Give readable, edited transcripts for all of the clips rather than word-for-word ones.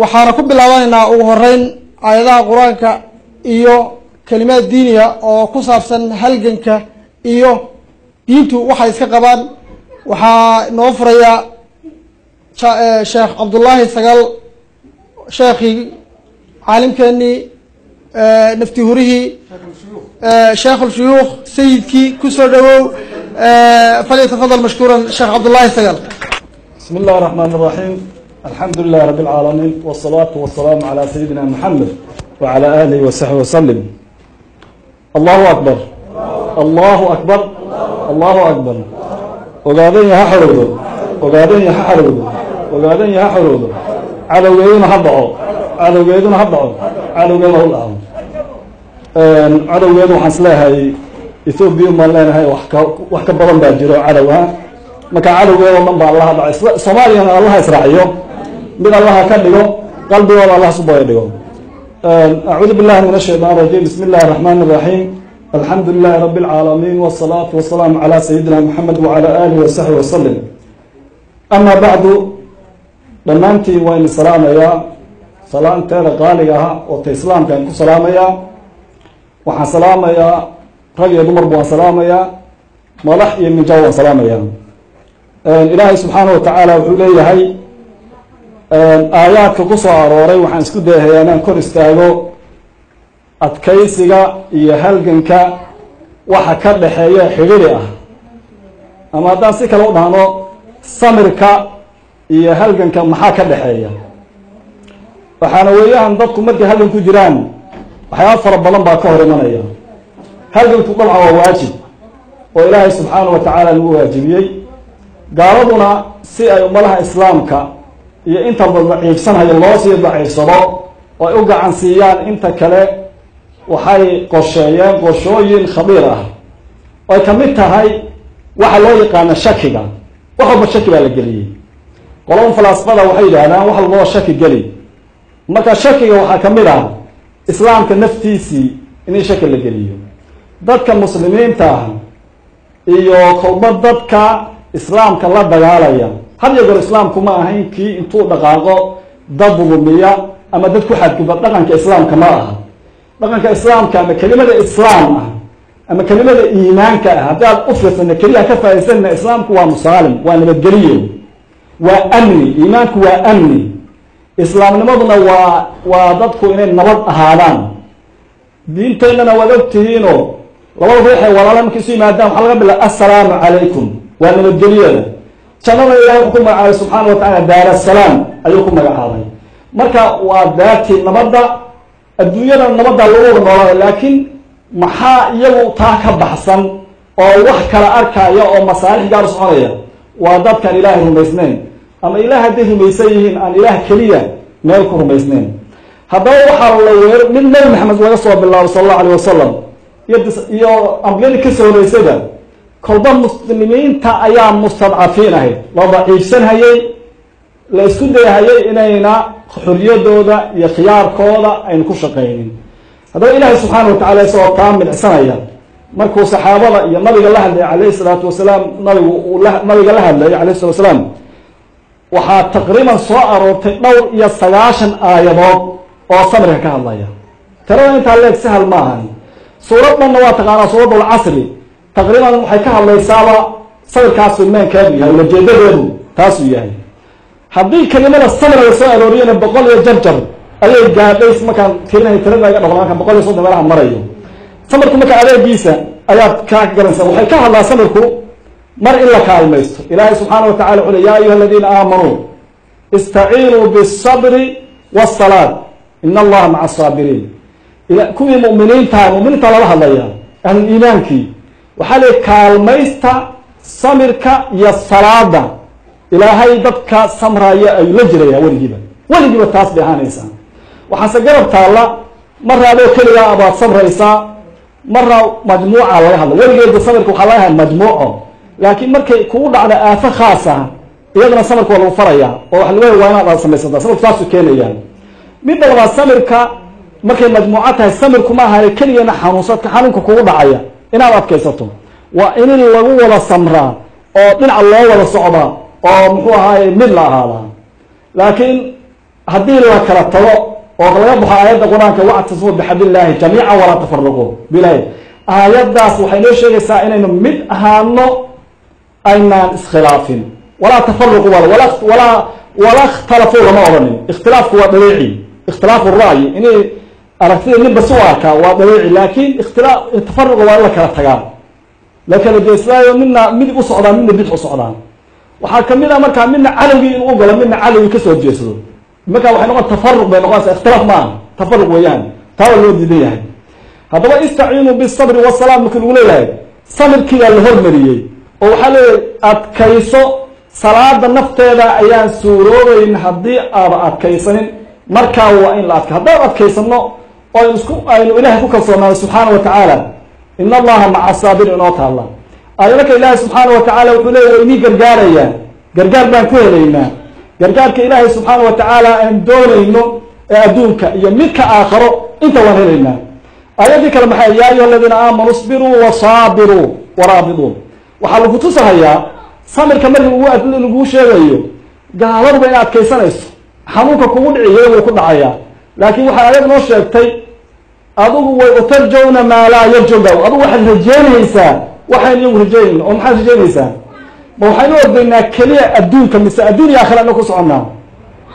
waxaana ku bilaabaynaa ugu horeyn aayadaha quraanka iyo kalimaad diiniya oo ku saabsan halganka iyo diintu waxay iska qabaan. waxaa noo furaya sheekh cabdullaahi sagal sheekhi caalimkeeni nafti hurihii sheekh الشيوخ سيدكي كسر دو فليتفضل مشكورا شيخ عبد الله سجل. بسم الله الرحمن الرحيم. الحمد لله رب العالمين والصلاة والسلام على سيدنا محمد وعلى آله وصحبه وسلم. الله أكبر الله أكبر الله أكبر. وقاعدين يحرقوا وقاعدين يحرقوا وقاعدين يحرقوا على وجهنا هبعوا على وجهنا هبعوا على وجهنا الله. cadowgeedu waxaan isleeyahay Ethiopia ma leenahay wax ka badan baa jiro cadowga marka cadowgeedu man baa Allah dhacay Soomaaliya Allah israaciyo mid Allah ka dhigo qalbigooda Allah subhanahu dhigo a'uudu billahi minash shaytaanir rajiim bismillahir rahmaanir rahiim alhamdulillahi rabbil alamin wassalaatu wassalamu ala sayyidina Muhammad wa ala alihi wa sahbihi wa sallam amma ba'du dhamaantii waan salaamaya salaanteeda qaaliga ah oo islaamka ku salaamaya waxaan salaamayaa rag iyo dumar baan salaamayaa madax iyo mijaw waan salaamayaa ilaahay subxaanahu wa tacaala wuxuu leeyahay aayaadka ku soo arooray waxaan isku dayahayaa inaan kor istaago adkaysiga iyo halganka waxa ka dhexeeya xidhiidhi ah ama haddaan si kale u dhahno samirka iyo halganka maxaa ka dhexeeya waxaana weeyaan dadku markay halgan ku jiraan waxyaabo fara badan baa ka hor imanaya halganku dabcan waa waajib oo ilaahay subxaanahu wa tacaala lagu waajibiyey gaaladuna si ay ummadaha islaamka iyo inta daciifsanaya loo sii daciifsado oo ay u gacan siiyaan inta kale waxay qorsheeyeen qorshooyin khabiir ah oo ay ka mid tahay waxa loo yaqaano shakiga wax walba shaki baa la geliyey qolon falaasfada waxay yidhaahdaan wax walba shaki geli marka shakiga waxaa ka mid ah islaamka naftiisii in shaki la geliyo dadka muslimiinta ah iyo kolba dadka islaamka la dagaalaya had iyo goor islaamku ma ahayn kii intuu dhaqaaqo dad lumiya ama dad ku xadgudba dhaqanka islaamka ma aha dhaqanka islaamka ama kelimada islaam ah ama kelimada iimaanka ah haddaad u fiirsana keliya ka faa'iidaysanna islaamku waa musaalim waa nabadgeliyo waa amni iimaanku waa amni islaamnimaduna waa dadku inay nabad ahaadaan diinteennana waad ogtihiinoo labada ruux ee walaala markay isu yimaadaan waxaa laga bilaa assalaamu calaykum waa nabadgeliyada jannada ilaahay wuxuu ku magacaabay subxaana wa tacaala daar assalaam ayuu ku magacaabay marka waa daartii nabadda adduunyada nabadda lagu wada noolaayo laakiin maxaa iyagu taa ka baxsan oo wax kala arkaya oo masaalix gaar u soconaya waa dadkaan ilaahay rumaysnayn ama ilaah hadday rumaysan yihiin aan ilaah keliya meel ku rumaysnayn haddaba waxaa la weer mid nabi maxamed laga soo bilaabo sal allahu alayh wasalam iyo ambiyadii ka soo horeysada kolba muslimiinta ayaa mustadcafiin ahayd la daciifsanhayay la isku dayahayay inayna xorriyadooda iyo khiyaarkooda aynu ku shaqaynin haddaba ilaahay subxaana wa tacala isagoo taa midcsanaya markuu saxaabada iyo nabiga la hadlayay calayhi salaatu wasalaam nabiga la hadlayay calayhi salatu wasalaam waxaa taqriiban soo aroortay dhowr iyo 90 aayadood oo samirka ka hadlaya tirada intaa leeg sahal ma ahan suuraddanna waa taqaanaa suuradul casri taqriiban waxay ka hadlaysaaba sabirkaas ilmeenkeedu yahay ujeedadeedu taasuu yahay haddii kelimada samir la soo arooriyana 100 iyo jarjar ayay gaadhay markaan tirinahay tirada iga dhaqan markaan 130 meelaha marayo samirku marka adeegiisa ayaad ka garanaysaa waxay ka hadlaa samirku mar in la kaalmaysto ilaahay subxaana wa tacala wuxuu yaa ayuha aladiina aamanuu istaciinuu biالsabri waالsalaat in allaha maca asaabiriin kuwii mu'miniinta mu'miniinta lala hadlaya ahluliimaankii waxaa leey kaalmaysta samirka iyo salaada ilaahay dadka samraya ayuu la jiraya weligiiba taas bay ahaanaysaa waxaase garab taalla marra adoo keligaa abaad samraysaa marra majmuuca laga hadla weligeeda samirka waxaa laga hadla majmuuco laakiin markay kugu dhacda aafo khaas ah iyadana samirka waa lagu farayaa oo wax lagu waa inaad samaysataa samirku saasuu keenayaan midda labaad samirka markay majmuuco tahay samirku ma ahaane keligana xanuunsadka xanuunka kugu dhacaya inaad adkaysato waa in lagu wada samraa oo dhinaca loo wada socdaa oo muxuu ahaaye mid la ahaadaa لكن هذه لا كرتوا وغلب آيات القرآن واعتصموا بحبل الله جميعا ولا تفرقوا بلاي آيات داس وحين شيء سائلين مد أهانو أين اسخلاف ولا تفرقوا ولا اختلفوا ما أظن اختلاف هو طبيعي اختلاف الرأي إني أركتين نبى سواك وطبيعي لكن اختلاف تفرقوا ولا كرتها لكن الإسلام منا مد أصعدان منا بدء أصعدان وحكمنا مركا منا علوي الأوجل منا علوي كسر جسده مركا وحنا تفرق بين الناس اختلاف معا تفرق ويان تاول الودية هذا استعينوا بالصبر والسلام ممكن نقول له صبر كذا الهرمري أو حال أتكيسو صلاة النفط هذا أيام سورة إن هدي أتكيسن مركا وإن لا هذا أتكيسنه أو يسكو أن إله كسرنا سبحانه وتعالى إن الله مع الصابرين الله أيلك إله سبحانه وتعالى وحوله وإني قرقاريا قرقار بان كوهلينا قرقار كإله سبحانه وتعالى أن دولينو أدونك يميك آخره إنت وانهلينا أيلك المحيا يا أيها الذين آمنوا اصبروا وصابروا ورابطوا وحالو فتوسها يا صامر كمال لغو شيء قالوا بين أتكيسانيس حموك كون عيه وكون عيا لكن وحال آيات نوشيكتي أدوه وترجون ما لا يرجون أدوه واحد رجانيسا waxaan iyagu rajayn oo maxaa rajaynaysaa ma waxaan u ordaynaa kaliya adduunka mise adduun aakhira ku soconaa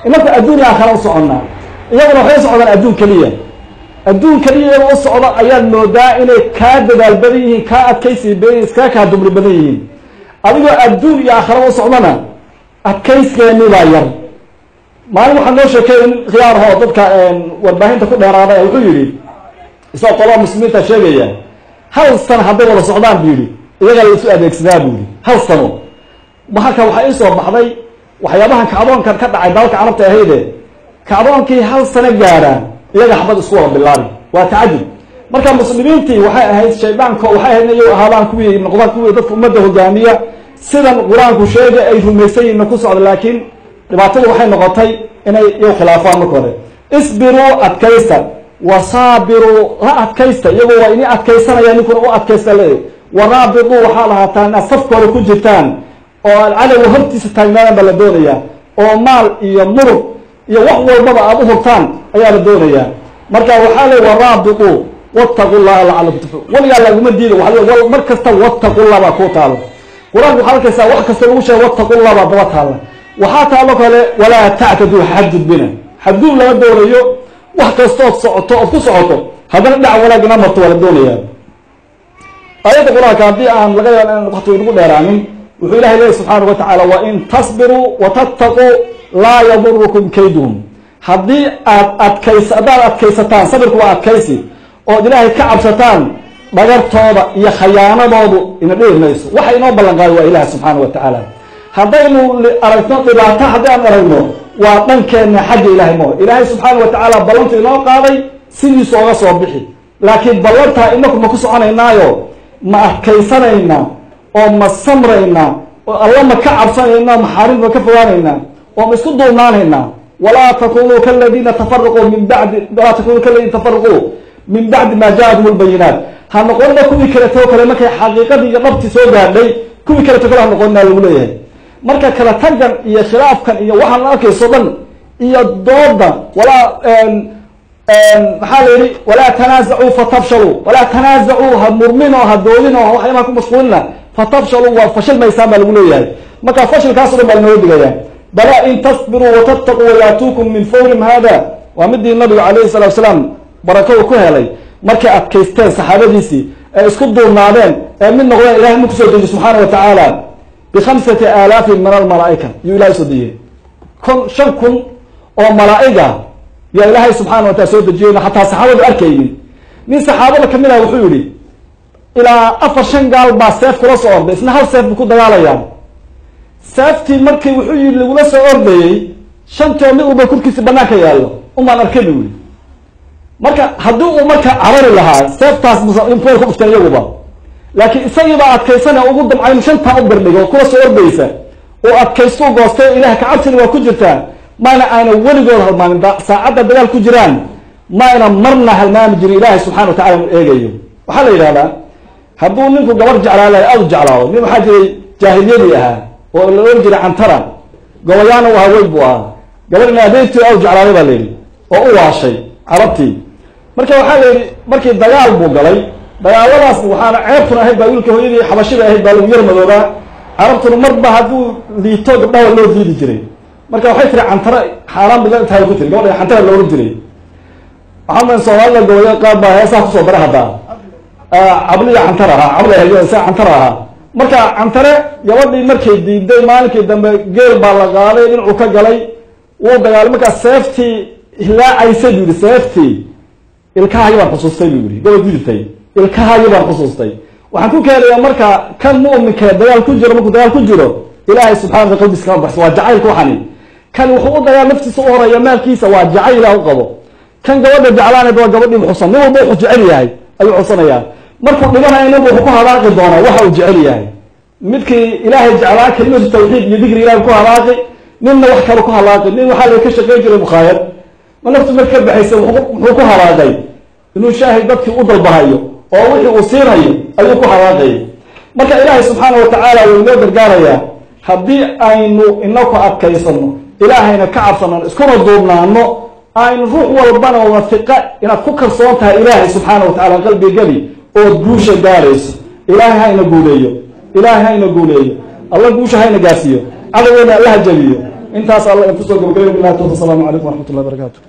inta adduun aakhira u soconaa iyaguna waxay socdaan adduun kaliya oo socda ayaa moodaa inay ka dadaal badan yihiin ka adkaysi badan iska ka dumri badan yihiin adigoo adduun aakhira u socdana adkayskeenni baa yar maalin waxaan noo sheekay in khiyaar hoo dadka warbaahinta ku dheeraaday wuxuu yiri isoo qolo muslimiinta sheegaya hal sano hadday wada socdaan buu yidhi iyaga la isu adeegsadaa buu yidhi hal sano marka waxaa ii soo baxday waxyaabahan kacdoonkan ka dhacay dalka carabta ahayde kacdoonkii hal sano gaaraan iyaga xabad isku wada bilaabi waa tacajub marka muslimiintii waxay ahayd shaydaanka waxay ahayd inay ahaadaan kuwii noqdaan kuwii dadka ummadda hogaamiya sidan quraanku sheegay ay rumaysan yihiin ku socda laakiin dhibaatadu waxay noqotay inay iyagu khilaafaan marka hore isbiru adkaysta وصابروا لا أتكيست يقول وإني أتكيستنا يعني يكون أو أتكيست لي ورابطوا وحالها تانا صفقوا كجتان وعلى وهبتي ستاينان بلدونيا ومال يمر يوحوا البابا أبوه تان أيها الدونيا مركا وحالي ورابطوا واتقوا الله لعلكم تفلحون ولي الله يمدينه وحالي والمركز واتقوا الله باكوتال ورابطوا حالك سا وحكس الوشة واتقوا الله باكوتال وحاتا الله ولا تعتدوا حدد بنا حدود لما دوريو وحكستوت صعطو أو كصعطو هذا ندع ولا جنام طوال الدنيا آيات القرآن كان دي أن لقيا أن وقتو يقول دارامين وحي الله سبحانه وتعالى وإن تصبروا وتتقوا لا يضركم كيدهم هذه أتكيستان صبرك وأتكيسي أو إلهي كعبستان بغير توبة يا خيانة بعضو إن الله الناس وحي نوبة لنقاي وإله سبحانه وتعالى هذا إنه أردنا طبعا هذا أن أردنا ومن كان حد إلهي مو إلهي سبحانه وتعالى بلنت إنه قاضي سيني سوغا صوبحي لكن بلنتها إنكم ما كسعنا إنايو ما كيسنا إنا وما السمر إنا والله ما كعبسنا إنا محارم وكفوان إنا وما يسكدوا إنا ولا تكونوا كالذين تفرقوا من بعد ولا تكونوا كالذين تفرقوا من بعد ما جاءهم البينات هنقول لكم كلتو كلمك حقيقة يضبط سوغا لي كل كلتو كلها نقولنا لوليه marka kala tagan iyo khilaafkan iyo waxa la arkay sodan iyo dooda wala xaliri wala tanaazu fatafshalu wala tanaazu hamurmino hadoolino waxa ma ku mashquulna fatafshalu wa fashil ma isama lagu leeyahay marka fashil kaas oo bal noo digaya bala in tasbiru wa tattaqu wa yatukum min fawrim hada wa midi nabi alayhi salatu wasalam barakaw ku helay marka adkaysteen saxaabadiisi ay isku duunaadeen ee mid noqdeen ilaahay mu ku soo dejiyo subhanahu wa ta'ala ب5000 من الملائكة يلاقي صديه شنكم أو ملائكة يا إلهي سبحانه وتعالى سود الجينا حتى صحابة أركيني من صحابة كملها وحولي إلى أفر شن قال با سيف كلاس أرضي إسنا هل سيف بكون دقالة يعني سيفتي مركي وحولي اللي ولاس أرضي شنتو مئو بكون كيسي بناك يا الله أما نركبي ولي مركا هدوء مركا عرر لها سيف تاس مصائم فوق افتن يوبا لكن إسايبا أتكيسانا وقدم عين شنطة أكبر لغا وكلا سؤال بيسا وأتكيسو قوستي إله كعبسني وكجرتان ما أنا ولي قول هالمان ساعدة دقال كجران ما أنا مرنا هالمان جري إله سبحانه وتعالى من إيجايو وحالا إله لا هدو منكم قورجع على لا أرجع له مين حاجة جاهلية لها ولا يرجع عن ترى قويانا وهويبوا gabadhina adeegtii aw jeclaaday baa layidhi oo u waashay carabtii marka waxaa layidhi markii dagaal buu galay dagaaladaas waxaana ceebtuna ahayd baa wiilka hooyadii xabashida ahayd baa lagu yar madoobaa carabtuna marba hadduu liito gabdhaha loo diidi jiray marka waxay tiri cantare xaaraan bila intahay ku tiri gabadha cantare looran jiray waxaa soomaalida gobolyo qaar baa heesaha kusoo dara haddaa cabliya cantar ahaa cabli ahaysa cantar ahaa marka cantare gabadhii markay diiday maalinkii dambe geel baa la qaaday dhinacuu ka galay wuu dagaalay markaa seeftii hilaacaysay buu yidhi seeftii ilkahagi baan xusuustay buu yidhi gabadh gudubtay ilkahagi baan xusuustay waxaan ku keenayaa marka kan mu'minka dagaal ku jiro markuu dagaal ku jiro ilaahay subxaana qalbiis kama baxso waa jacaylka waxani kan wuxuu u dagaal naftiisa u horeeya maalkiisa waa jacayl ilaah u qabo kan gabadha jeclaaneed waa gabadhii xusan nin walba wuxuu jecel yahay ayuu xusanayaa markuu dhimanayo nin wuxuu ku halaaqi doonaa waxa uu jecel yahay midkii ilaahay jeclaa kelimatu tawxiid iyo dikri ilahay ku halaaqi ninna wax kale ku halaaqi nin waxaa laga ka shaqayn jiray mukhaayad ma naftu marka ka baxaysa muxuu ku halaaqay inuu shaahay dadkii u dalbahayo oo wixii uu siinayo ayuu ku halaaqay marka ilaahay subxaana wa tacaala wuu inoo gargaarayaa haddii aynu inaku adkaysano ilaahayna ka cabsano iskuna duubnaano aynu ruux walbana wafiqa inaad ku kalsoon tahay ilaahay subxaana wa tacaala qalbi geli ood guusha gaarayso ilaahay hayna guuleeyo ilaahay hayna guuleeyo alla guusha hayna gaarsiiyo cadaweyna allaha jeliyo intaas alla kusoo gabagabeyn billahi tawfiiq. Assalaamu calaykum waraxmatullahi wabarakaatu.